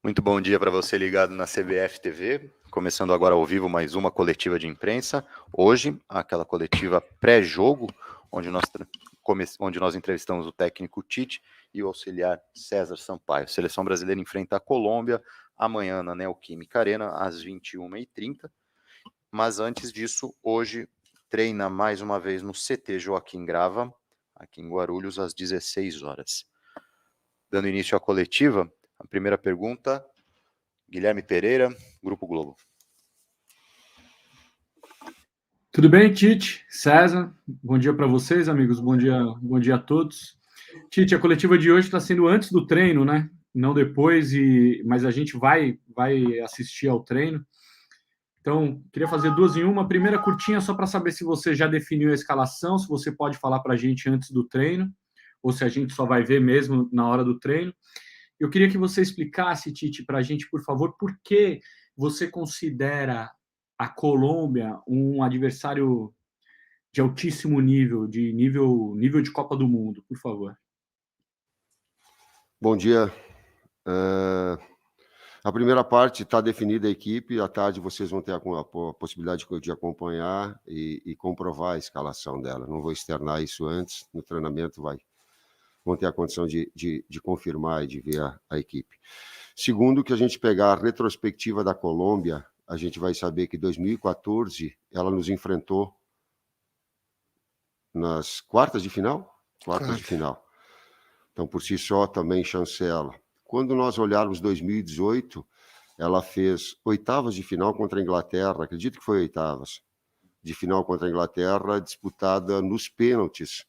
Muito bom dia para você ligado na CBF TV, começando agora ao vivo mais uma coletiva de imprensa. Hoje, aquela coletiva pré-jogo, onde nós entrevistamos o técnico Tite e o auxiliar César Sampaio. A seleção brasileira enfrenta a Colômbia amanhã na Neoquímica Arena, às 21h30. Mas antes disso, hoje treina mais uma vez no CT Joaquim Grava, aqui em Guarulhos, às 16 horas. Dando início à coletiva, a primeira pergunta, Guilherme Pereira, Grupo Globo. Tudo bem, Tite, César? Bom dia para vocês, amigos. Bom dia a todos. Tite, a coletiva de hoje está sendo antes do treino, né? Não depois, mas a gente vai assistir ao treino. Então, queria fazer duas em uma. Primeira curtinha, só para saber se você já definiu a escalação, se você pode falar para a gente antes do treino, ou se a gente só vai ver mesmo na hora do treino. Eu queria que você explicasse, Tite, para a gente, por favor, por que você considera a Colômbia um adversário de altíssimo nível, nível de Copa do Mundo, por favor. Bom dia. A primeira parte está definida a equipe, à tarde vocês vão ter a possibilidade de acompanhar e comprovar a escalação dela. Não vou externar isso antes, no treinamento vão ter a condição de confirmar e de ver a equipe. Segundo, que a gente pegar a retrospectiva da Colômbia, a gente vai saber que em 2014 ela nos enfrentou nas quartas de final? Quartas de final. Então, por si só, também chancela. Quando nós olharmos 2018, ela fez oitavas de final contra a Inglaterra, acredito que foi oitavas de final contra a Inglaterra, disputada nos pênaltis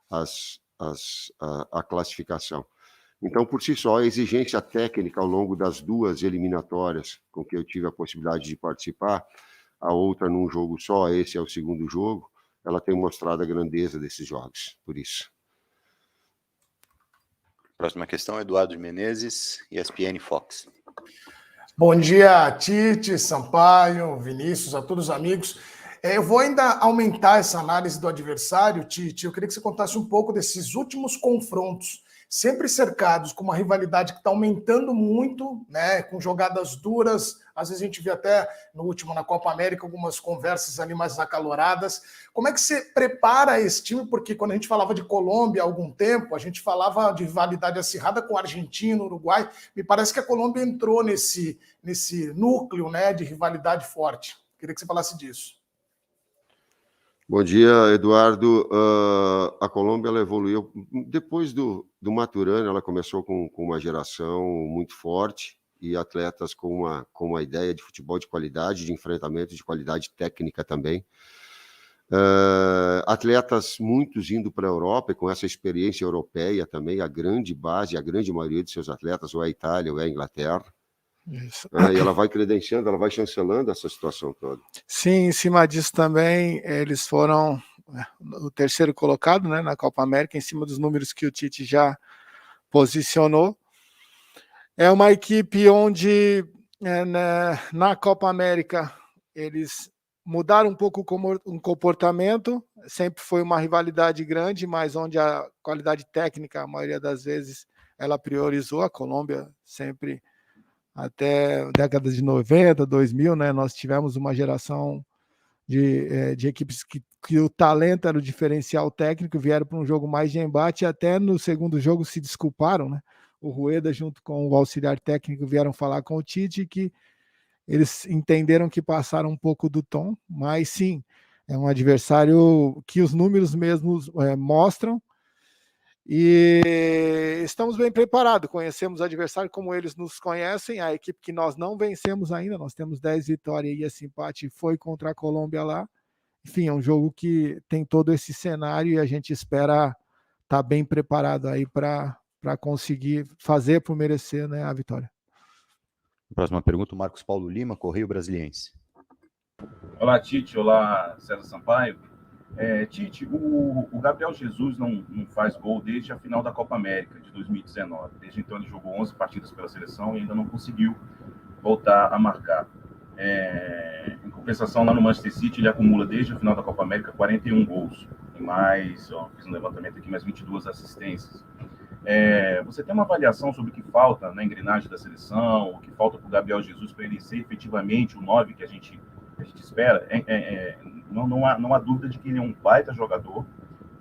a classificação. Então, por si só, a exigência técnica ao longo das duas eliminatórias com que eu tive a possibilidade de participar, a outra num jogo só, esse é o segundo jogo, ela tem mostrado a grandeza desses jogos, por isso. Próxima questão, Eduardo de Menezes, ESPN Fox. Bom dia, Tite, Sampaio, Vinícius, a todos os amigos. Eu vou ainda aumentar essa análise do adversário, Tite. Eu queria que você contasse um pouco desses últimos confrontos, sempre cercados com uma rivalidade que está aumentando muito, né, com jogadas duras. Às vezes a gente vê até no último, na Copa América, algumas conversas ali mais acaloradas. Como é que você prepara esse time? Porque quando a gente falava de Colômbia há algum tempo, a gente falava de rivalidade acirrada com a Argentina, Uruguai. Me parece que a Colômbia entrou nesse núcleo, né, de rivalidade forte. Queria que você falasse disso. Bom dia, Eduardo. A Colômbia ela evoluiu. Depois do Maturana, ela começou com uma geração muito forte e atletas com uma ideia de futebol de qualidade, de enfrentamento de qualidade técnica também. Atletas muitos indo para a Europa e com essa experiência europeia também, a grande base, a grande maioria de seus atletas, ou é a Itália ou é a Inglaterra. Isso. E ela vai credenciando, ela vai chancelando essa situação toda. Sim, em cima disso também, eles foram o terceiro colocado, né, na Copa América, em cima dos números que o Tite já posicionou. É uma equipe onde, na Copa América, eles mudaram um pouco o comportamento, sempre foi uma rivalidade grande, mas onde a qualidade técnica, a maioria das vezes, ela priorizou. A Colômbia sempre... Até década de 90, 2000, né, nós tivemos uma geração de equipes que o talento era o diferencial técnico, vieram para um jogo mais de embate e até no segundo jogo se desculparam, né? O Rueda, junto com o auxiliar técnico, vieram falar com o Tite que eles entenderam que passaram um pouco do tom, mas sim, é um adversário que os números mesmos mostram. E estamos bem preparados, conhecemos o adversário como eles nos conhecem, a equipe que nós não vencemos ainda, nós temos 10 vitórias e esse empate foi contra a Colômbia lá. Enfim, é um jogo que tem todo esse cenário e a gente espera estar bem preparado aí para conseguir fazer por merecer, né, a vitória. Próxima pergunta, Marcos Paulo Lima, Correio Brasiliense. Olá, Tite. Olá, César Sampaio. Tite, o Gabriel Jesus não faz gol desde a final da Copa América de 2019. Desde então ele jogou 11 partidas pela seleção e ainda não conseguiu voltar a marcar. Em compensação, lá no Manchester City ele acumula desde a final da Copa América 41 gols. E mais, fiz um levantamento aqui, mais 22 assistências. Você tem uma avaliação sobre o que falta na engrenagem da seleção, o que falta para o Gabriel Jesus para ele ser efetivamente o 9 que a gente espera? Não há dúvida de que ele é um baita jogador,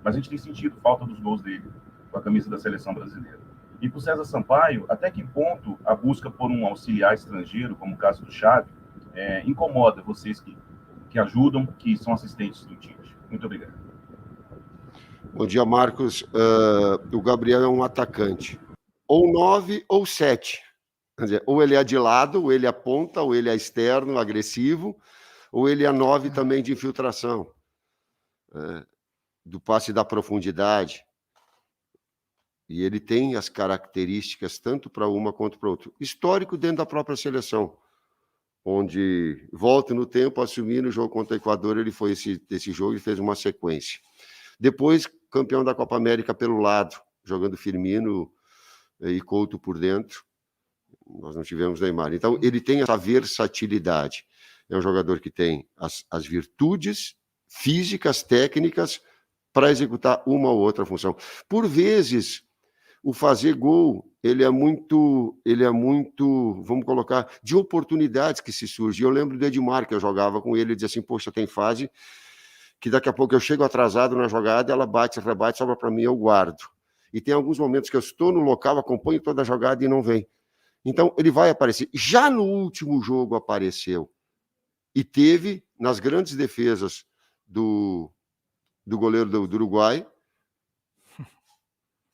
mas a gente tem sentido falta dos gols dele com a camisa da seleção brasileira. E para o César Sampaio, até que ponto a busca por um auxiliar estrangeiro, como o caso do Xavi, incomoda vocês que ajudam, que são assistentes do Tite? Muito obrigado. Bom dia, Marcos. O Gabriel é um atacante. Ou 9 ou 7. Quer dizer, ou ele é de lado, ou ele é ponta, ou ele é externo, agressivo, ou ele é 9 também de infiltração. Do passe da profundidade. E ele tem as características tanto para uma quanto para outra. Histórico dentro da própria seleção, onde, volta no tempo, assumindo o jogo contra o Equador, ele foi esse jogo e fez uma sequência. Depois, campeão da Copa América pelo lado, jogando Firmino e Couto por dentro. Nós não tivemos Neymar. Então, ele tem essa versatilidade. É um jogador que tem as virtudes físicas, técnicas, para executar uma ou outra função. Por vezes, o fazer gol, ele é muito, vamos colocar, de oportunidades que se surgem. Eu lembro do Edmar, que eu jogava com ele, e dizia assim, poxa, tem fase que daqui a pouco eu chego atrasado na jogada, ela bate, rebate, sobra para mim, eu guardo. E tem alguns momentos que eu estou no local, acompanho toda a jogada e não vem. Então, ele vai aparecer. Já no último jogo apareceu. E teve, nas grandes defesas do goleiro do Uruguai,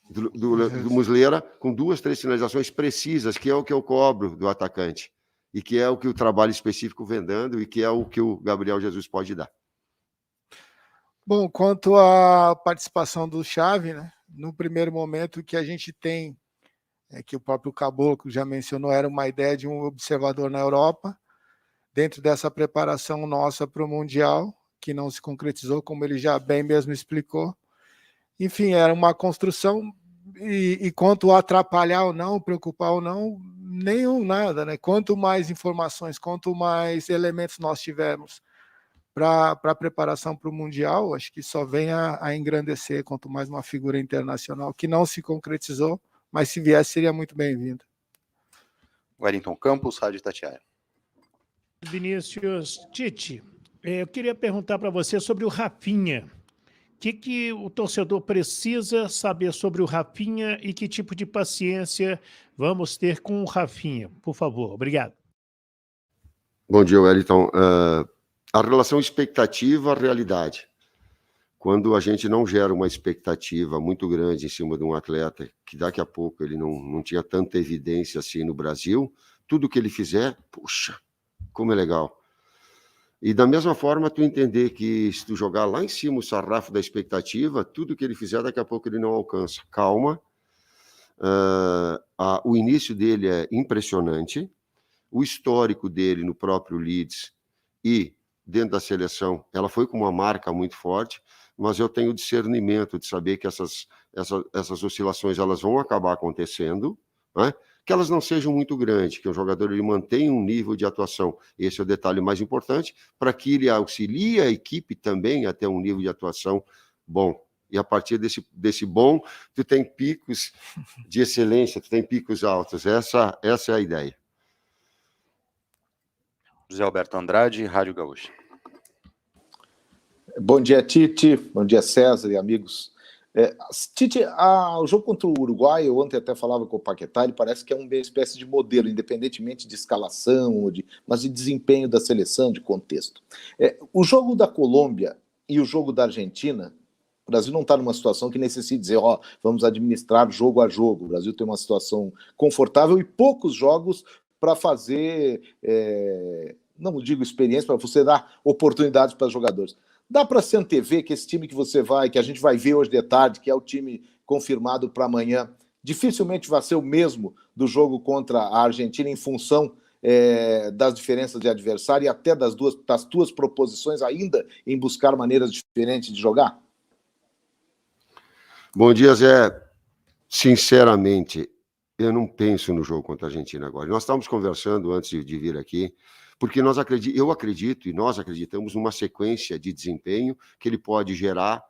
do Muslera, com 2, 3 finalizações precisas, que é o que eu cobro do atacante. E que é o que o trabalho específico vem dando e que é o que o Gabriel Jesus pode dar. Bom, quanto à participação do Xavi, né, no primeiro momento que a gente tem, que o próprio Caboclo já mencionou, era uma ideia de um observador na Europa, dentro dessa preparação nossa para o Mundial, que não se concretizou, como ele já bem mesmo explicou. Enfim, era uma construção, e quanto a atrapalhar ou não, preocupar ou não, nada, né? Quanto mais informações, quanto mais elementos nós tivermos para a preparação para o Mundial, acho que só vem a engrandecer, quanto mais uma figura internacional que não se concretizou, mas se viesse seria muito bem-vindo. Wellington Campos, Rádio Itatiaia. Vinícius, Tite, eu queria perguntar para você sobre o Rafinha. O que o torcedor precisa saber sobre o Rafinha e que tipo de paciência vamos ter com o Rafinha? Por favor, obrigado. Bom dia, Wellington. A relação expectativa-realidade. Quando a gente não gera uma expectativa muito grande em cima de um atleta, que daqui a pouco ele não tinha tanta evidência assim no Brasil, tudo que ele fizer, puxa, como é legal. E da mesma forma, tu entender que se tu jogar lá em cima o sarrafo da expectativa, tudo que ele fizer, daqui a pouco ele não alcança. Calma. O início dele é impressionante. O histórico dele no próprio Leeds e dentro da seleção, ela foi com uma marca muito forte, mas eu tenho discernimento de saber que essas oscilações elas vão acabar acontecendo, né? Que elas não sejam muito grandes, que o jogador ele mantenha um nível de atuação. Esse é o detalhe mais importante, para que ele auxilie a equipe também a ter um nível de atuação bom. E a partir desse bom, tu tem picos de excelência, tu tem picos altos. Essa é a ideia. José Alberto Andrade, Rádio Gaúcha. Bom dia, Tite. Bom dia, César e amigos. Tite, o jogo contra o Uruguai, eu ontem até falava com o Paquetá, ele parece que é uma espécie de modelo, independentemente de escalação, mas de desempenho da seleção, de contexto. O jogo da Colômbia e o jogo da Argentina, o Brasil não está numa situação que necessite dizer, vamos administrar jogo a jogo. O Brasil tem uma situação confortável e poucos jogos para fazer, não digo experiência, para você dar oportunidades para os jogadores. Dá para se antever que esse time que a gente vai ver hoje de tarde, que é o time confirmado para amanhã, dificilmente vai ser o mesmo do jogo contra a Argentina em função das diferenças de adversário e até das tuas proposições ainda em buscar maneiras diferentes de jogar? Bom dia, Zé. Sinceramente, eu não penso no jogo contra a Argentina agora. Nós estávamos conversando antes de vir aqui, porque eu acredito e nós acreditamos numa sequência de desempenho que ele pode gerar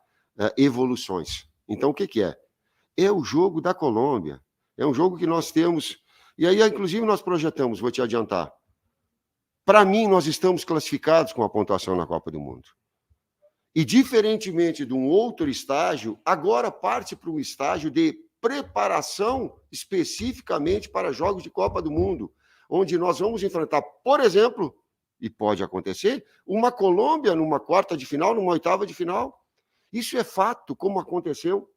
evoluções. Então, o que é? é o jogo da Colômbia. É um jogo que nós temos... E aí, inclusive, nós projetamos, vou te adiantar. Para mim, nós estamos classificados com a pontuação na Copa do Mundo. E, diferentemente de um outro estágio, agora parte para um estágio de preparação especificamente para jogos de Copa do Mundo, onde nós vamos enfrentar, por exemplo, e pode acontecer, uma Colômbia numa quarta de final, numa oitava de final. Isso é fato, como aconteceu.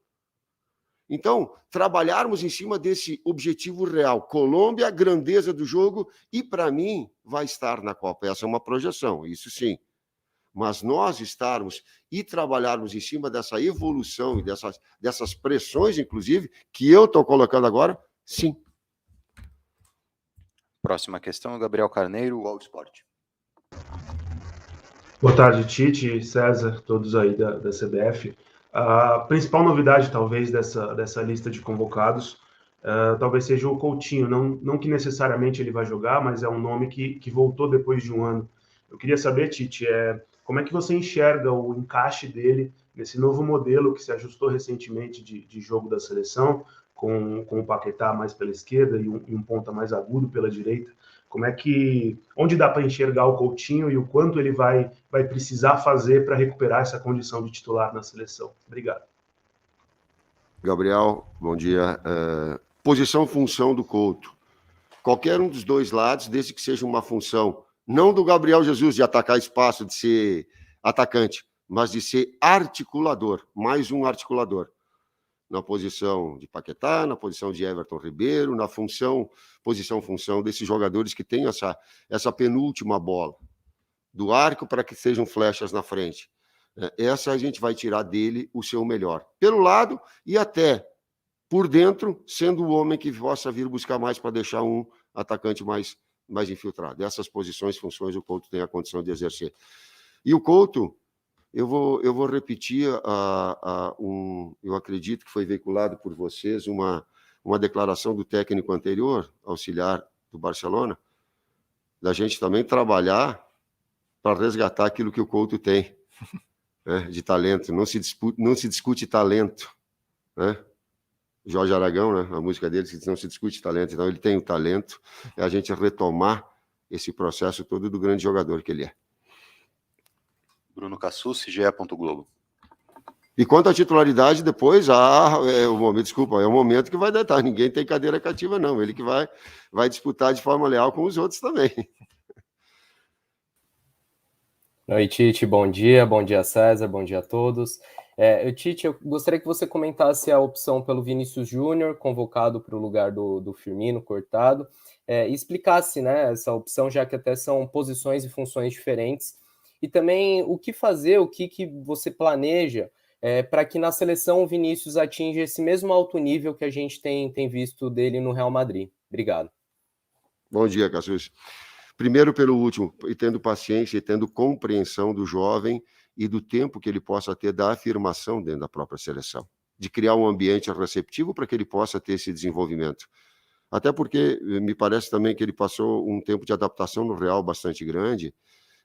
Então, trabalharmos em cima desse objetivo real. Colômbia, grandeza do jogo, e para mim vai estar na Copa. Essa é uma projeção, isso sim. Mas nós estarmos e trabalharmos em cima dessa evolução e dessas pressões, inclusive, que eu estou colocando agora, sim. Próxima questão, Gabriel Carneiro, UOL Esporte. Boa tarde, Tite, César, todos aí da CBF. A principal novidade, talvez, dessa lista de convocados, talvez seja o Coutinho. Não que necessariamente ele vai jogar, mas é um nome que voltou depois de um ano. Eu queria saber, Tite, como é que você enxerga o encaixe dele nesse novo modelo que se ajustou recentemente de jogo da seleção, com o Paquetá mais pela esquerda e um ponta mais agudo pela direita? Onde dá para enxergar o Coutinho e o quanto ele vai precisar fazer para recuperar essa condição de titular na seleção? Obrigado. Gabriel, bom dia. Posição-função do Couto. Qualquer um dos dois lados, desde que seja uma função, não do Gabriel Jesus de atacar espaço, de ser atacante, mas de ser articulador, mais um articulador. Na posição de Paquetá, na posição de Everton Ribeiro, na posição-função desses jogadores que têm essa penúltima bola do arco para que sejam flechas na frente. Essa a gente vai tirar dele o seu melhor. Pelo lado e até por dentro, sendo o homem que possa vir buscar mais para deixar um atacante mais infiltrado. Essas posições, funções, o Couto tem a condição de exercer. E o Couto... Eu vou repetir, eu acredito que foi veiculado por vocês, uma declaração do técnico anterior, auxiliar do Barcelona, da gente também trabalhar para resgatar aquilo que o Couto tem, né, de talento. Não se discute talento. Né? Jorge Aragão, né, a música dele, não se discute talento. Então, ele tem o talento, é a gente retomar esse processo todo do grande jogador que ele é. Bruno Cassucci, GE. Globo. E quanto à titularidade, depois, é o momento que vai deitar. Ninguém tem cadeira cativa, não. Ele que vai disputar de forma leal com os outros também. Oi, Tite, bom dia César, bom dia a todos. Tite, eu gostaria que você comentasse a opção pelo Vinícius Júnior, convocado para o lugar do Firmino, cortado, e explicasse, né, essa opção, já que até são posições e funções diferentes. E também o que fazer, o que você planeja para que na seleção o Vinícius atinja esse mesmo alto nível que a gente tem visto dele no Real Madrid. Obrigado. Bom dia, Cassus. Primeiro pelo último, e tendo paciência e tendo compreensão do jovem e do tempo que ele possa ter da afirmação dentro da própria seleção, de criar um ambiente receptivo para que ele possa ter esse desenvolvimento. Até porque me parece também que ele passou um tempo de adaptação no Real bastante grande,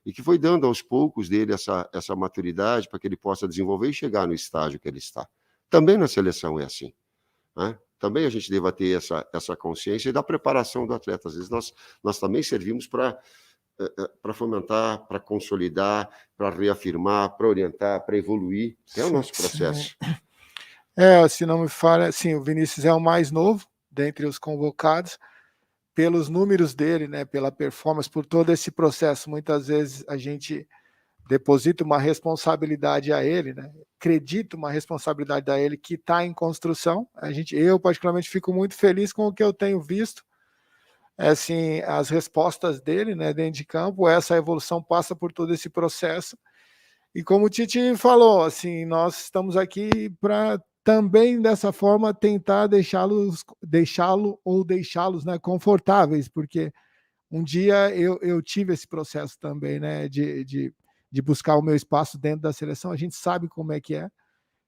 e que foi dando aos poucos dele essa maturidade para que ele possa desenvolver e chegar no estágio que ele está. Também na seleção é assim. Né? Também a gente deva ter essa consciência e da preparação do atleta. Às vezes nós também servimos para fomentar, para consolidar, para reafirmar, para orientar, para evoluir. É o nosso processo. Se não me falha, sim, o Vinícius é o mais novo dentre os convocados, pelos números dele, né, pela performance, por todo esse processo. Muitas vezes a gente deposita uma responsabilidade a ele, né, acredita uma responsabilidade a ele que está em construção. Eu particularmente fico muito feliz com o que eu tenho visto, assim, as respostas dele, né, dentro de campo. Essa evolução passa por todo esse processo. E como o Tite falou, assim, nós estamos aqui para também dessa forma tentar deixá-los, né, confortáveis, porque um dia eu tive esse processo também, né, de buscar o meu espaço dentro da seleção. A gente sabe como é que é.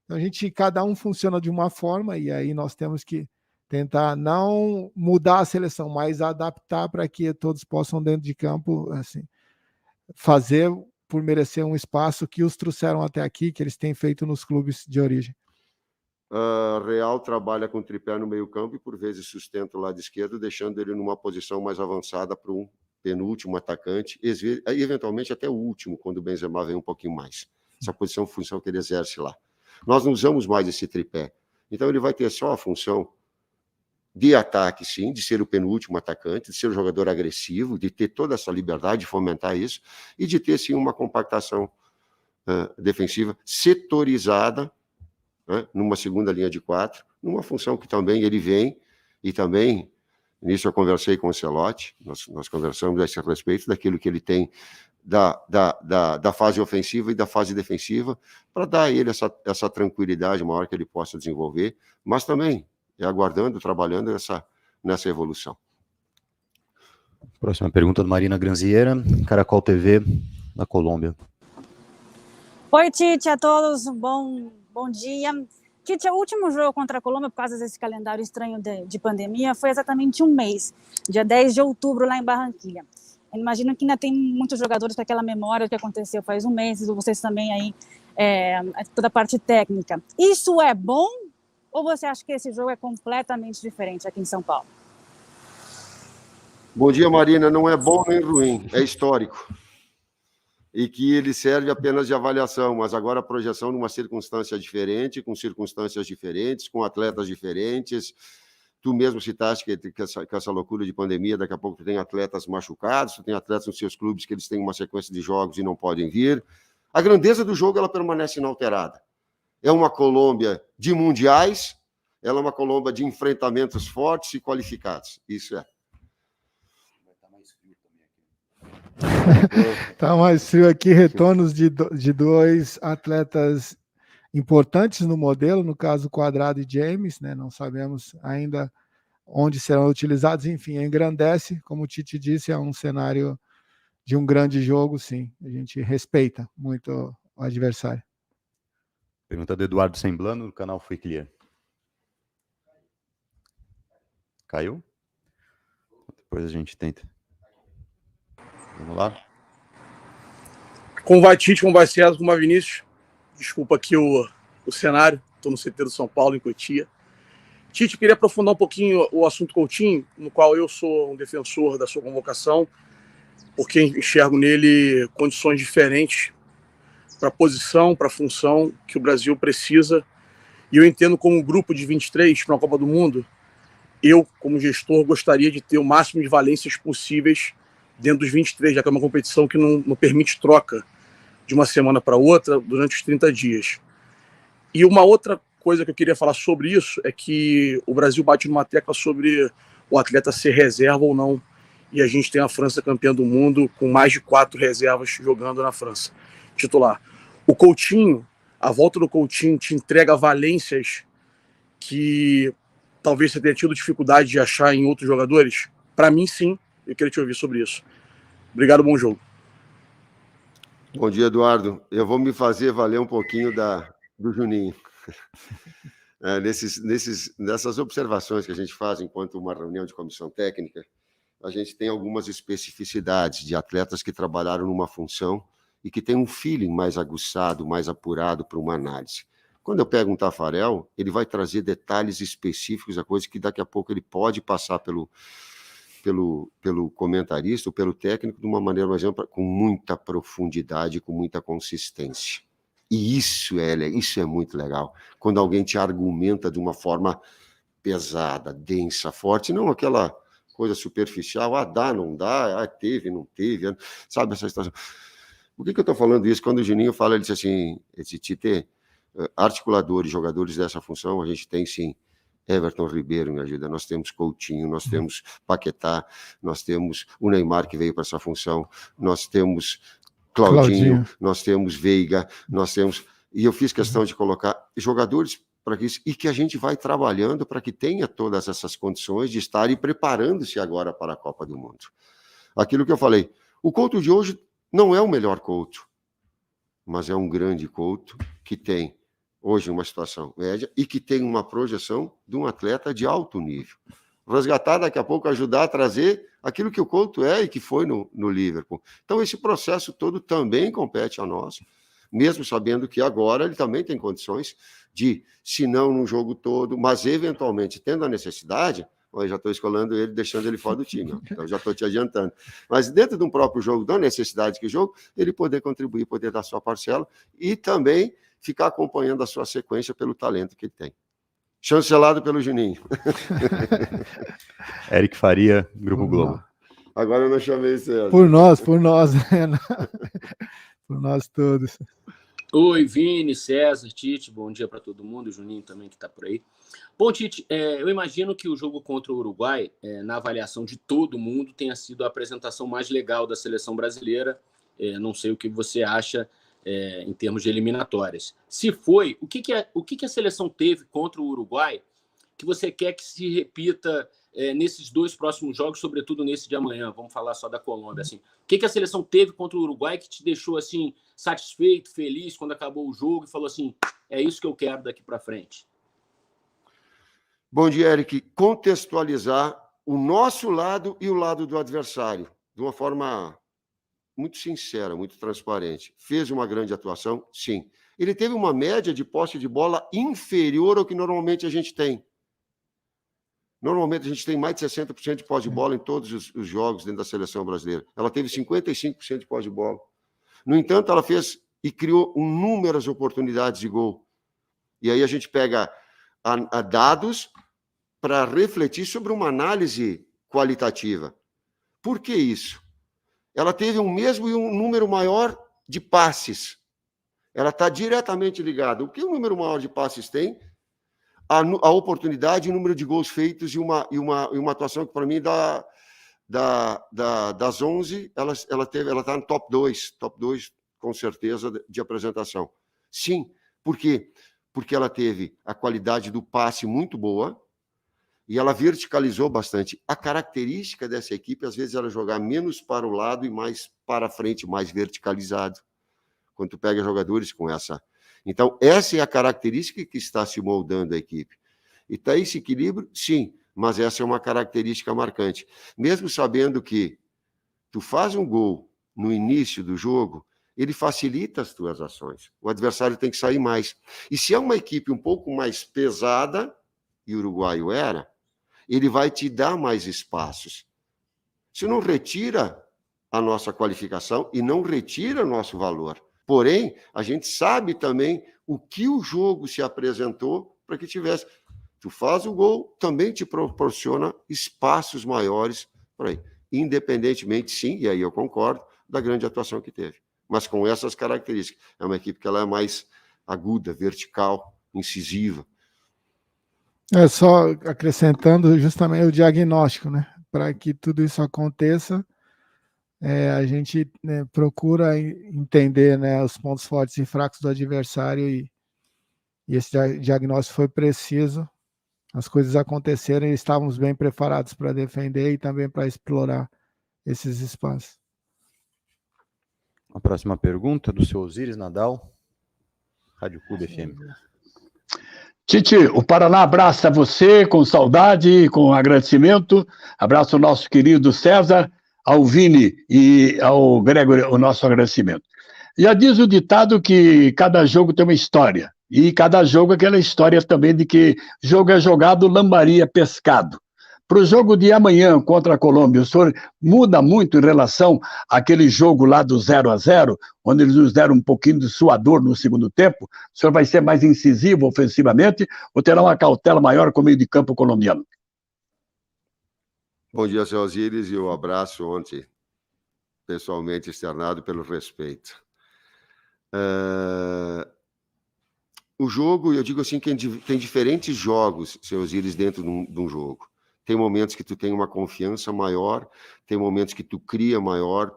Então cada um funciona de uma forma, e aí nós temos que tentar não mudar a seleção, mas adaptar para que todos possam dentro de campo, assim, fazer por merecer um espaço que os trouxeram até aqui, que eles têm feito nos clubes de origem. Real trabalha com tripé no meio campo e, por vezes, sustenta o lado esquerdo, deixando ele numa posição mais avançada para um penúltimo atacante, eventualmente até o último, quando o Benzema vem um pouquinho mais. Essa posição, função que ele exerce lá. Nós não usamos mais esse tripé. Então, ele vai ter só a função de ataque, sim, de ser o penúltimo atacante, de ser o jogador agressivo, de ter toda essa liberdade, de fomentar isso, e de ter, sim, uma compactação defensiva setorizada, né, numa segunda linha de 4, numa função que também ele vem, e também, nisso eu conversei com o Ancelotti, nós conversamos a esse respeito, daquilo que ele tem da fase ofensiva e da fase defensiva, para dar a ele essa tranquilidade maior que ele possa desenvolver, mas também aguardando, trabalhando nessa evolução. Próxima pergunta do Marina Granziera, Caracol TV, da Colômbia. Oi, Tite, a todos, bom dia. Tite, o último jogo contra a Colômbia, por causa desse calendário estranho de pandemia, foi exatamente um mês, dia 10 de outubro, lá em Barranquilha. Eu imagino que ainda tem muitos jogadores com aquela memória do que aconteceu faz um mês, vocês também aí, toda a parte técnica. Isso é bom ou você acha que esse jogo é completamente diferente aqui em São Paulo? Bom dia, Marina. Não é bom nem ruim, é histórico. E que ele serve apenas de avaliação, mas agora a projeção numa circunstância diferente, com circunstâncias diferentes, com atletas diferentes. Tu mesmo citaste que essa loucura de pandemia, daqui a pouco tu tem atletas machucados, tu tem atletas nos seus clubes que eles têm uma sequência de jogos e não podem vir. A grandeza do jogo, ela permanece inalterada. É uma Colômbia de mundiais, ela é uma Colômbia de enfrentamentos fortes e qualificados. Isso é. Está mais frio aqui, retornos de dois atletas importantes no modelo, no caso Quadrado e James, né? Não sabemos ainda onde serão utilizados, enfim, engrandece, como o Tite disse, é um cenário de um grande jogo, sim, a gente respeita muito o adversário. Pergunta do Eduardo Semblano, do canal Foi Clear. Caiu? Depois a gente tenta. Vamos lá. Como vai Tite, como vai César, como vai Vinícius? Desculpa aqui o cenário, estou no CT do São Paulo, em Cotia. Tite, eu queria aprofundar um pouquinho o assunto Coutinho, no qual eu sou um defensor da sua convocação, porque enxergo nele condições diferentes para a posição, para a função que o Brasil precisa. E eu entendo como um grupo de 23 para uma Copa do Mundo, eu, como gestor, gostaria de ter o máximo de valências possíveis dentro dos 23, já que é uma competição que não permite troca de uma semana para outra durante os 30 dias. E uma outra coisa que eu queria falar sobre isso é que o Brasil bate numa tecla sobre o atleta ser reserva ou não. E a gente tem a França campeã do mundo com mais de 4 reservas jogando na França. Titular. O Coutinho, a volta do Coutinho te entrega valências que talvez você tenha tido dificuldade de achar em outros jogadores? Para mim, sim. Eu queria te ouvir sobre isso. Obrigado, bom jogo. Bom dia, Eduardo. Eu vou me fazer valer um pouquinho do Juninho. Nessas observações que a gente faz enquanto uma reunião de comissão técnica, a gente tem algumas especificidades de atletas que trabalharam numa função e que tem um feeling mais aguçado, mais apurado para uma análise. Quando eu pego um Tafarel, ele vai trazer detalhes específicos, a coisa que daqui a pouco ele pode passar pelo comentarista ou pelo técnico de uma maneira mais ampla, com muita profundidade, com muita consistência. E isso é muito legal, quando alguém te argumenta de uma forma pesada, densa, forte, não aquela coisa superficial, dá, não dá, teve, não teve, sabe essa situação. Por que eu estou falando isso? Quando o Juninho fala, ele disse assim, Tite, articuladores, jogadores dessa função, a gente tem sim. Everton Ribeiro me ajuda, nós temos Coutinho, nós temos Paquetá, nós temos o Neymar que veio para essa função, nós temos Claudinho, nós temos Veiga, nós temos... E eu fiz questão de colocar jogadores para isso, e que a gente vai trabalhando para que tenha todas essas condições de estarem preparando-se agora para a Copa do Mundo. Aquilo que eu falei, o Couto de hoje não é o melhor Couto, mas é um grande Couto que tem hoje uma situação média e que tem uma projeção de um atleta de alto nível. Resgatar daqui a pouco, ajudar a trazer aquilo que o Couto é e que foi no Liverpool. Então esse processo todo também compete a nós, mesmo sabendo que agora ele também tem condições de, se não num jogo todo, mas eventualmente tendo a necessidade, eu já estou escolhendo ele, deixando ele fora do time, então já estou te adiantando. Mas dentro de um próprio jogo, da necessidade que o jogo, ele poder contribuir, poder dar sua parcela e também ficar acompanhando a sua sequência pelo talento que ele tem. Chancelado pelo Juninho. Eric Faria, Grupo Globo. Agora eu não chamei César. Por nós, por nós todos. Oi, Vini, César, Tite, bom dia para todo mundo, o Juninho também que está por aí. Bom, Tite, eu imagino que o jogo contra o Uruguai, na avaliação de todo mundo, tenha sido a apresentação mais legal da seleção brasileira. Não sei o que você acha em termos de eliminatórias. Se foi, o que a seleção teve contra o Uruguai que você quer que se repita nesses dois próximos jogos, sobretudo nesse de amanhã? Vamos falar só da Colômbia. Assim. O que a seleção teve contra o Uruguai que te deixou assim satisfeito, feliz quando acabou o jogo e falou assim, é isso que eu quero daqui para frente? Bom dia, Eric. Contextualizar o nosso lado e o lado do adversário, de uma forma muito sincera, muito transparente. Fez uma grande atuação? Sim. Ele teve uma média de posse de bola inferior ao que normalmente a gente tem. Normalmente a gente tem mais de 60% de posse de bola em todos os jogos dentro da seleção brasileira. Ela teve 55% de posse de bola. No entanto, ela fez e criou inúmeras oportunidades de gol. E aí a gente pega a dados para refletir sobre uma análise qualitativa. Por que isso? Ela teve um mesmo e um número maior de passes. Ela está diretamente ligada. O que o número maior de passes tem? A oportunidade e o número de gols feitos e uma atuação que, para mim, das 11, ela está no top 2, com certeza, de apresentação. Sim, por quê? Porque ela teve a qualidade do passe muito boa e ela verticalizou bastante. A característica dessa equipe, às vezes, era jogar menos para o lado e mais para frente, mais verticalizado, quando tu pega jogadores com essa... Então, essa é a característica que está se moldando a equipe. E está esse equilíbrio? Sim, mas essa é uma característica marcante. Mesmo sabendo que tu faz um gol no início do jogo, ele facilita as tuas ações. O adversário tem que sair mais. E se é uma equipe um pouco mais pesada, e o uruguaio era, ele vai te dar mais espaços. Isso não retira a nossa qualificação e não retira o nosso valor. Porém, a gente sabe também o que o jogo se apresentou para que tivesse. Tu faz o gol, também te proporciona espaços maiores por aí. Independentemente, sim, e aí eu concordo, da grande atuação que teve. Mas com essas características. É uma equipe que ela é mais aguda, vertical, incisiva. Só acrescentando justamente o diagnóstico, né? Para que tudo isso aconteça, a gente procura entender, né, os pontos fortes e fracos do adversário e esse diagnóstico foi preciso. As coisas aconteceram e estávamos bem preparados para defender e também para explorar esses espaços. A próxima pergunta do seu Osiris Nadal, Rádio Clube FM. Tite, o Paraná abraça você com saudade, com agradecimento. Abraço ao nosso querido César, ao Vini e ao Gregory, o nosso agradecimento. Já diz o ditado que cada jogo tem uma história. E cada jogo é aquela história também de que jogo é jogado, lambaria é pescado. Para o jogo de amanhã contra a Colômbia, o senhor muda muito em relação àquele jogo lá do 0-0, onde eles nos deram um pouquinho de suador no segundo tempo? O senhor vai ser mais incisivo ofensivamente ou terá uma cautela maior com o meio de campo colombiano? Bom dia, seu Osiris, e o abraço ontem, pessoalmente externado pelo respeito. O jogo, eu digo assim, que tem diferentes jogos, seu Osiris, dentro de um jogo. Tem momentos que tu tem uma confiança maior, tem momentos que tu cria maior.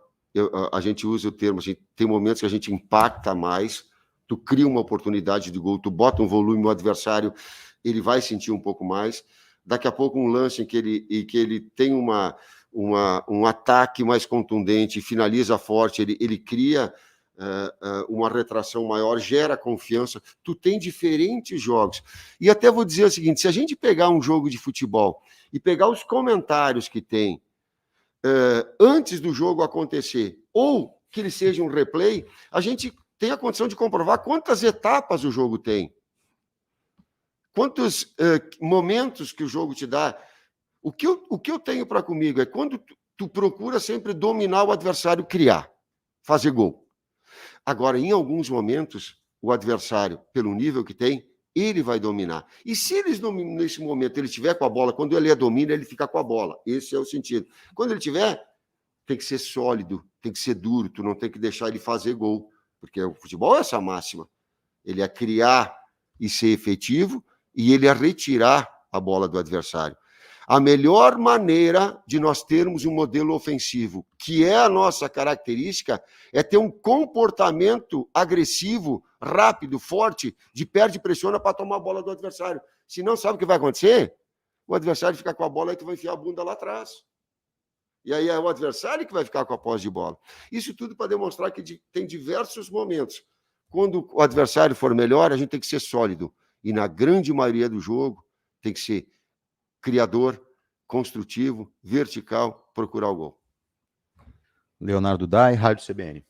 A gente usa o termo assim, tem momentos que a gente impacta mais, tu cria uma oportunidade de gol, tu bota um volume no adversário, ele vai sentir um pouco mais. Daqui a pouco um lance em que ele tem um ataque mais contundente, finaliza forte, ele cria uma retração maior, gera confiança. Tu tem diferentes jogos. E até vou dizer o seguinte, se a gente pegar um jogo de futebol e pegar os comentários que tem antes do jogo acontecer, ou que ele seja um replay, a gente tem a condição de comprovar quantas etapas o jogo tem, quantos momentos que o jogo te dá. O que eu tenho para comigo é quando tu procura sempre dominar o adversário, criar, fazer gol. Agora, em alguns momentos, o adversário, pelo nível que tem, ele vai dominar. E se eles nesse momento ele estiver com a bola, quando ele domina, ele fica com a bola. Esse é o sentido. Quando ele tiver, tem que ser sólido, tem que ser duro, tu não tem que deixar ele fazer gol, porque o futebol é essa máxima. Ele é criar e ser efetivo, e ele é retirar a bola do adversário. A melhor maneira de nós termos um modelo ofensivo, que é a nossa característica, é ter um comportamento agressivo, rápido, forte, de perde e pressiona para tomar a bola do adversário. Se não, sabe o que vai acontecer? O adversário fica com a bola e tu vai enfiar a bunda lá atrás. E aí é o adversário que vai ficar com a posse de bola. Isso tudo para demonstrar que tem diversos momentos. Quando o adversário for melhor, a gente tem que ser sólido. E na grande maioria do jogo, tem que ser criador, construtivo, vertical, procurar o gol. Leonardo Dai, Rádio CBN.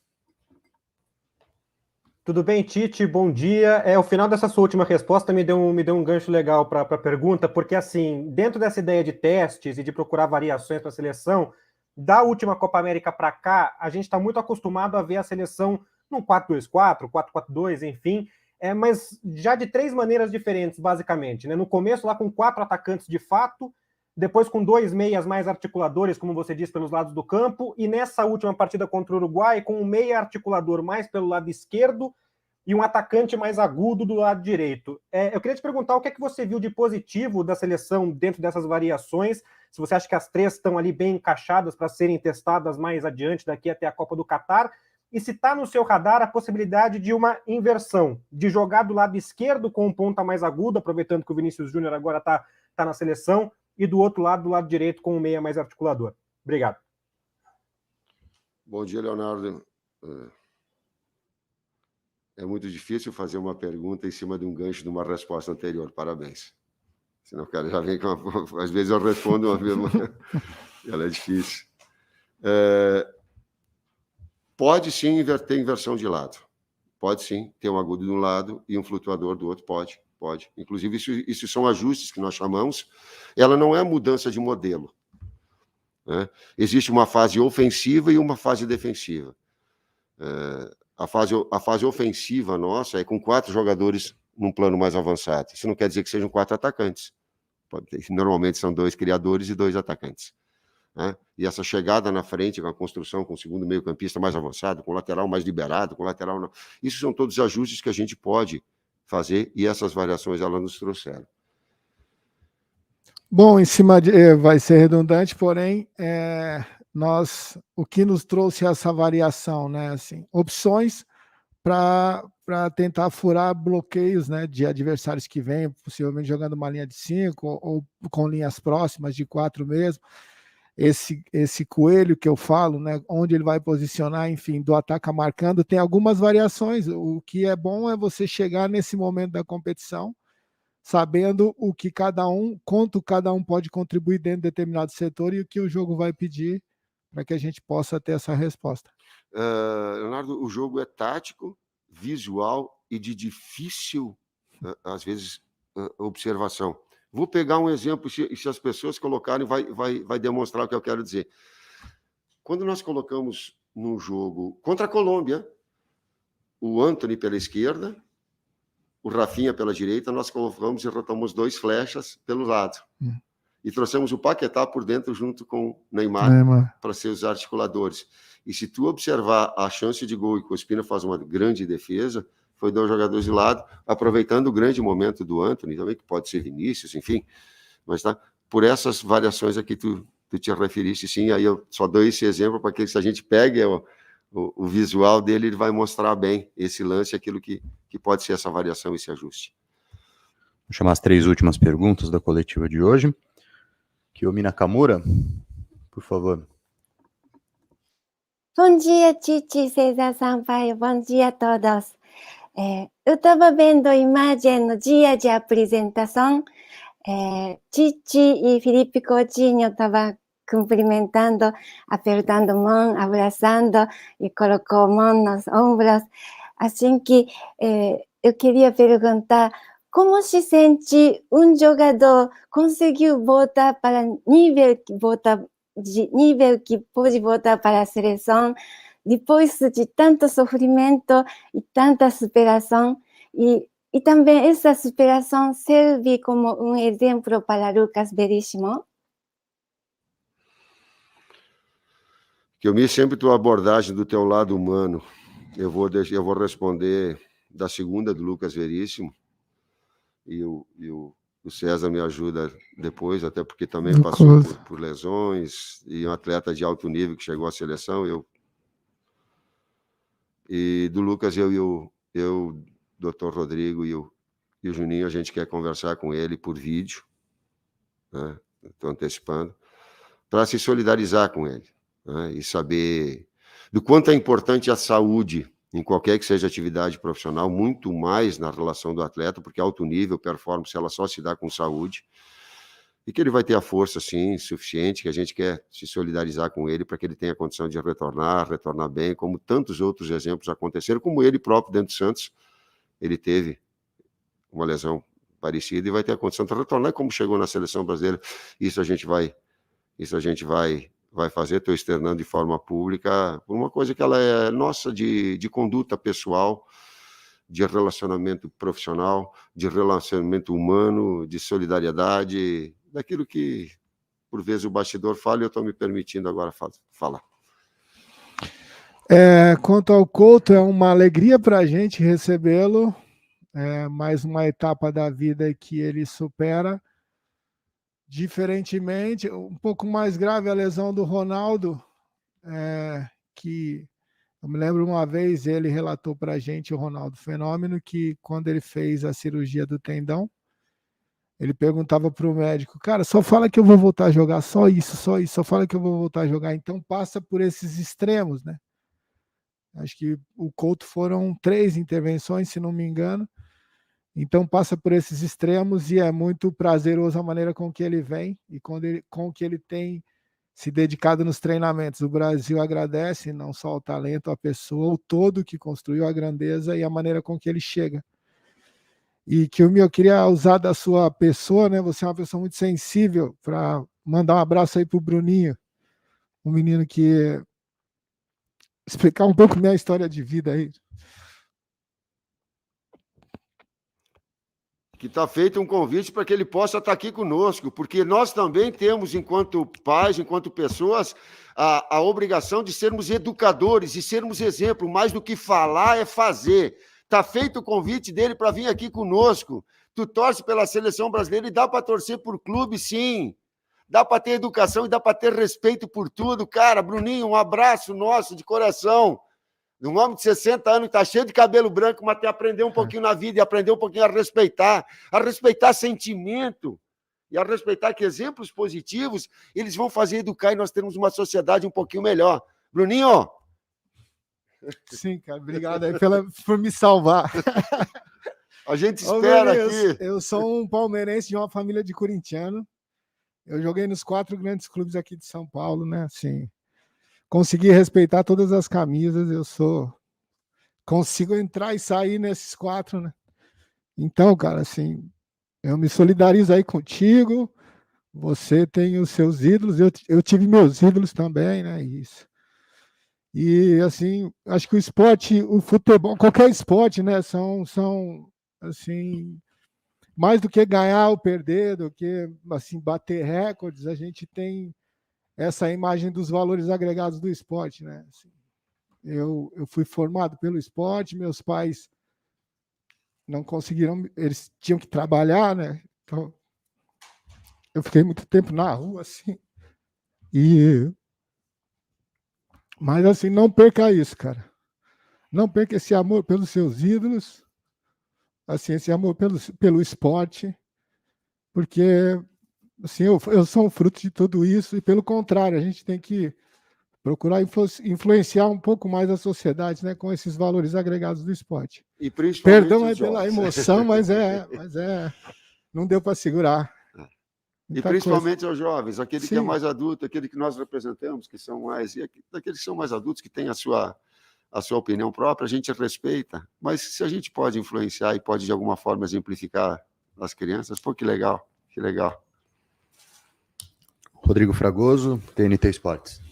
Tudo bem, Tite? Bom dia. O final dessa sua última resposta me deu um gancho legal para a pergunta, porque, assim, dentro dessa ideia de testes e de procurar variações para a seleção, da última Copa América para cá, a gente está muito acostumado a ver a seleção num 4-2-4, 4-4-2, enfim, mas já de 3 maneiras diferentes, basicamente, né? No começo, lá com 4 atacantes de fato, depois com 2 meias mais articuladores, como você disse, pelos lados do campo, e nessa última partida contra o Uruguai, com um meia articulador mais pelo lado esquerdo e um atacante mais agudo do lado direito. Eu queria te perguntar o que é que você viu de positivo da seleção dentro dessas variações, se você acha que as 3 estão ali bem encaixadas para serem testadas mais adiante, daqui até a Copa do Catar, e se está no seu radar a possibilidade de uma inversão, de jogar do lado esquerdo com um ponta mais agudo, aproveitando que o Vinícius Júnior agora está na seleção, e do outro lado, do lado direito, com um meia mais articulador. Obrigado. Bom dia, Leonardo. É muito difícil fazer uma pergunta em cima de um gancho de uma resposta anterior. Parabéns. Senão o cara já vem com uma... Às vezes eu respondo uma mesma... Ela é difícil. Pode sim ter inversão de lado. Pode sim ter um agudo de um lado e um flutuador do outro. Pode. Inclusive, isso são ajustes que nós chamamos. Ela não é mudança de modelo, né? Existe uma fase ofensiva e uma fase defensiva. A fase ofensiva nossa é com 4 jogadores num plano mais avançado. Isso não quer dizer que sejam 4 atacantes. Normalmente são 2 criadores e 2 atacantes, né? E essa chegada na frente, com a construção, com o segundo meio-campista mais avançado, com o lateral mais liberado, com o lateral... Não. Isso são todos ajustes que a gente pode fazer, e essas variações elas nos trouxeram. Bom, em cima de... vai ser redundante, porém, o que nos trouxe essa variação, né? Assim, opções para tentar furar bloqueios, né, de adversários que vêm, possivelmente jogando uma linha de 5 ou com linhas próximas de 4 mesmo. Esse coelho que eu falo, né, onde ele vai posicionar, enfim, do ataque marcando, tem algumas variações. O que é bom é você chegar nesse momento da competição sabendo o que quanto cada um pode contribuir dentro de determinado setor e o que o jogo vai pedir para que a gente possa ter essa resposta. Leonardo, o jogo é tático, visual e de difícil, às vezes, observação. Vou pegar um exemplo, se as pessoas colocarem, vai demonstrar o que eu quero dizer. Quando nós colocamos num jogo contra a Colômbia, o Antony pela esquerda, o Rafinha pela direita, nós colocamos e rotamos 2 flechas pelo lado. E trouxemos o Paquetá por dentro junto com o Neymar. Para ser os articuladores. E se tu observar a chance de gol, e que o Ospina faz uma grande defesa, foi 2 jogadores de lado, aproveitando o grande momento do Antony, também, que pode ser Vinícius, enfim. Mas tá, por essas variações aqui tu te referiste, sim, aí eu só dou esse exemplo para que se a gente pegue o visual dele, ele vai mostrar bem esse lance, aquilo que pode ser essa variação, esse ajuste. Vou chamar as 3 últimas perguntas da coletiva de hoje. Kiyomi Nakamura, por favor. Bom dia, Tite, César Sampaio, bom dia a todos. Eu estava vendo a imagem no dia de apresentação, Tite e Felipe Coutinho estavam cumprimentando, apertando mão, abraçando e colocou mão nos ombros. Assim que eu queria perguntar como se sente jogador conseguiu voltar para nível que pode voltar para a seleção depois de tanto sofrimento e tanta superação, e também essa superação serve como exemplo para Lucas Veríssimo? Que eu me sempre tua abordagem do teu lado humano. Eu vou responder da segunda do Lucas Veríssimo, e o César me ajuda depois, até porque também passou por lesões, e um atleta de alto nível que chegou à seleção. E do Lucas, eu, Dr. Rodrigo e o Juninho, a gente quer conversar com ele por vídeo, né? Estou antecipando, para se solidarizar com ele, né? E saber do quanto é importante a saúde em qualquer que seja a atividade profissional, muito mais na relação do atleta, porque alto nível, performance, ela só se dá com saúde, e que ele vai ter a força, sim, suficiente, que a gente quer se solidarizar com ele para que ele tenha condição de retornar bem, como tantos outros exemplos aconteceram, como ele próprio dentro do Santos, ele teve uma lesão parecida e vai ter a condição de retornar, como chegou na seleção brasileira. Isso a gente vai fazer. Estou externando de forma pública uma coisa que ela é nossa, de conduta pessoal, de relacionamento profissional, de relacionamento humano, de solidariedade, daquilo que, por vezes, o bastidor fala, e eu estou me permitindo agora falar. Quanto ao Couto, é uma alegria para a gente recebê-lo, mais uma etapa da vida que ele supera. Diferentemente, um pouco mais grave a lesão do Ronaldo, que eu me lembro uma vez, ele relatou para a gente, o Ronaldo Fenômeno, que quando ele fez a cirurgia do tendão, ele perguntava para o médico, cara, só fala que eu vou voltar a jogar, só isso, só fala que eu vou voltar a jogar. Então passa por esses extremos, né? Acho que o Couto foram 3 intervenções, se não me engano. Então passa por esses extremos e é muito prazeroso a maneira com que ele vem e com que ele tem se dedicado nos treinamentos. O Brasil agradece não só o talento, a pessoa, o todo que construiu, a grandeza e a maneira com que ele chega. E que eu queria usar da sua pessoa, né? Você é uma pessoa muito sensível, para mandar um abraço aí para o Bruninho, um menino que explicar um pouco minha história de vida aí. Que está feito um convite para que ele possa estar aqui conosco, porque nós também temos, enquanto pais, enquanto pessoas, a obrigação de sermos educadores e sermos exemplo. Mais do que falar é fazer. Está feito o convite dele para vir aqui conosco. Tu torce pela seleção brasileira e dá para torcer por clube, sim. Dá para ter educação e dá para ter respeito por tudo. Cara, Bruninho, um abraço nosso de coração. Um homem de 60 anos, está cheio de cabelo branco, mas tem que aprender um pouquinho na vida e aprender um pouquinho a respeitar sentimento e a respeitar que exemplos positivos eles vão fazer educar e nós termos uma sociedade um pouquinho melhor. Bruninho! Sim, cara, obrigado aí por me salvar. A gente espera aqui. Eu sou um palmeirense de uma família de corintiano. Eu joguei nos 4 grandes clubes aqui de São Paulo, né? Assim, consegui respeitar todas as camisas, consigo entrar e sair nesses 4, né? Então, cara, assim, eu me solidarizo aí contigo, você tem os seus ídolos, eu tive meus ídolos também, né? Isso. E, assim, acho que o esporte, o futebol, qualquer esporte, né, são assim, mais do que ganhar ou perder, do que, assim, bater recordes, a gente tem essa imagem dos valores agregados do esporte, né? Assim, eu fui formado pelo esporte, meus pais não conseguiram, eles tinham que trabalhar, né? Então, eu fiquei muito tempo na rua, assim. Mas, assim, não perca isso, cara. Não perca esse amor pelos seus ídolos, assim, esse amor pelo esporte, porque, assim, eu sou um fruto de tudo isso, e pelo contrário, a gente tem que procurar influenciar um pouco mais a sociedade, né, com esses valores agregados do esporte. E principalmente perdão aí pela emoção, mas não deu para segurar. E principalmente aos jovens, aquele que é mais adulto, aquele que nós representamos, que são mais, e daqueles que são mais adultos, que têm a a sua opinião própria, a gente respeita, mas se a gente pode influenciar e pode, de alguma forma, exemplificar as crianças, pô, que legal, que legal. Rodrigo Fragoso, TNT Esportes.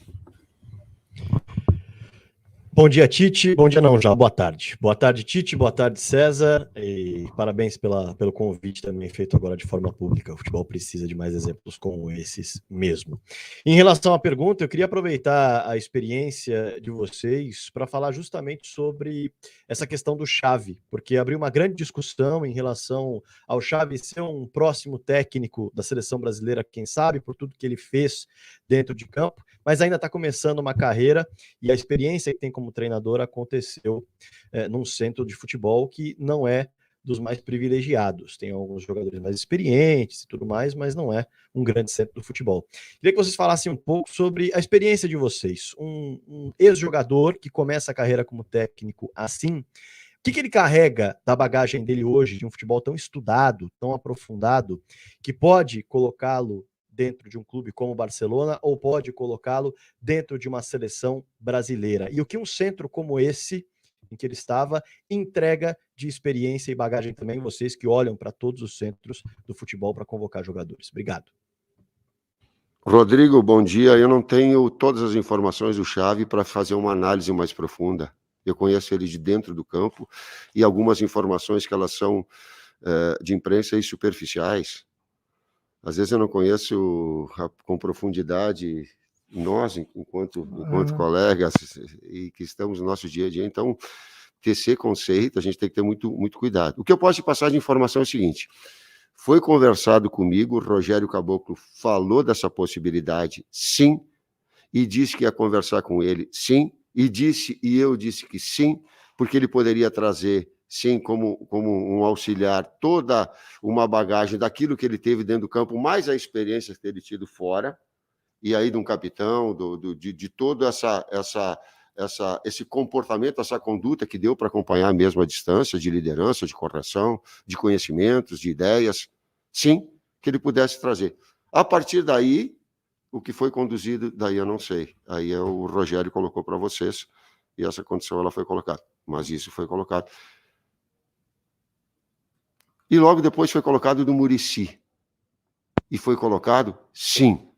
Bom dia, Tite. Bom dia não, já. Boa tarde. Boa tarde, Tite. Boa tarde, César. E parabéns pelo convite também feito agora de forma pública. O futebol precisa de mais exemplos como esses mesmo. Em relação à pergunta, eu queria aproveitar a experiência de vocês para falar justamente sobre essa questão do Xavi, porque abriu uma grande discussão em relação ao Xavi ser um próximo técnico da seleção brasileira, quem sabe, por tudo que ele fez dentro de campo, mas ainda está começando uma carreira e a experiência que tem como treinador aconteceu num centro de futebol que não é dos mais privilegiados. Tem alguns jogadores mais experientes e tudo mais, mas não é um grande centro do futebol. Queria que vocês falassem um pouco sobre a experiência de vocês. Um ex-jogador que começa a carreira como técnico assim, o que ele carrega da bagagem dele hoje, de um futebol tão estudado, tão aprofundado, que pode colocá-lo dentro de um clube como o Barcelona ou pode colocá-lo dentro de uma seleção brasileira? E o que um centro como esse, em que ele estava, entrega de experiência e bagagem também, vocês que olham para todos os centros do futebol para convocar jogadores? Obrigado. Rodrigo, bom dia. Eu não tenho todas as informações do Xavi para fazer uma análise mais profunda. Eu conheço ele de dentro do campo e algumas informações que elas são de imprensa e superficiais. Às vezes eu não conheço com profundidade nós, enquanto colegas, e que estamos no nosso dia a dia. Então, tecer conceito, a gente tem que ter muito, muito cuidado. O que eu posso te passar de informação é o seguinte: foi conversado comigo, o Rogério Caboclo falou dessa possibilidade, sim, e disse que ia conversar com ele, sim, e eu disse que sim, porque ele poderia trazer, sim, como um auxiliar, toda uma bagagem daquilo que ele teve dentro do campo, mais a experiência que ele tido fora, e aí de um capitão, de todo esse comportamento, essa conduta que deu para acompanhar mesmo a distância, de liderança, de correção, de conhecimentos, de ideias, sim, que ele pudesse trazer. A partir daí, o que foi conduzido, daí eu não sei. Aí o Rogério colocou para vocês, e essa condição ela foi colocada. Mas isso foi colocado. E logo depois foi colocado do Muricy. E foi colocado? Sim.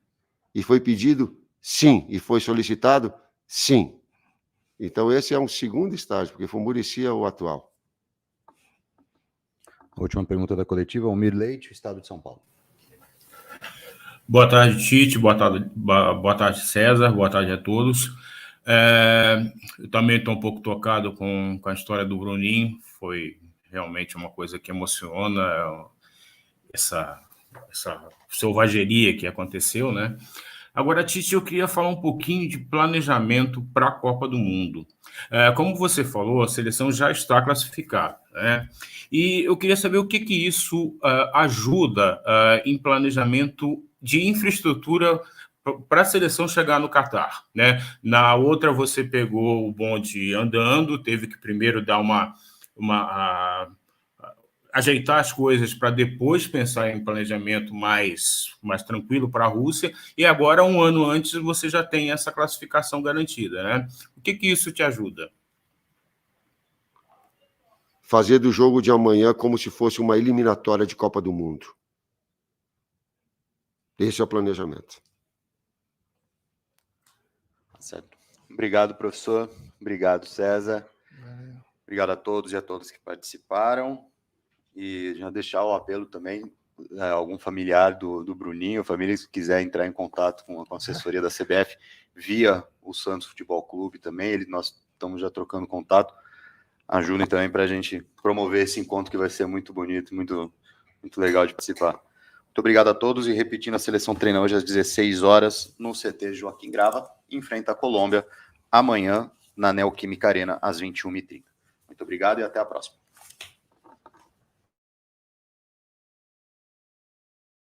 E foi pedido? Sim. E foi solicitado? Sim. Então esse é um segundo estágio, porque foi o Muricy é o atual. A última pergunta da coletiva, Almir Leite, Estado de São Paulo. Boa tarde, Tite. Boa tarde, César. Boa tarde a todos. Eu também estou um pouco tocado com a história do Bruninho. Foi realmente uma coisa que emociona, essa selvageria que aconteceu, né? Agora, Tite, eu queria falar um pouquinho de planejamento para a Copa do Mundo. Como você falou, a seleção já está classificada, né? E eu queria saber o que isso ajuda em planejamento de infraestrutura para a seleção chegar no Catar, né? Na outra, você pegou o bonde andando, teve que primeiro dar ajeitar as coisas para depois pensar em planejamento mais tranquilo para a Rússia, e agora, um ano antes, você já tem essa classificação garantida, né? O que isso te ajuda? Fazer do jogo de amanhã como se fosse uma eliminatória de Copa do Mundo. Esse é o planejamento. Certo. Obrigado, professor. Obrigado, César. Obrigado a todos e a todas que participaram. E já deixar o apelo também, algum familiar do Bruninho, família que quiser entrar em contato com a assessoria da CBF via o Santos Futebol Clube também, nós estamos já trocando contato. Ajudem também para a gente promover esse encontro que vai ser muito bonito, muito, muito legal de participar. Muito obrigado a todos e repetindo, a seleção treina hoje às 16 horas no CT Joaquim Grava, enfrenta a Colômbia amanhã na Neoquímica Arena às 21h30. Muito obrigado e até a próxima.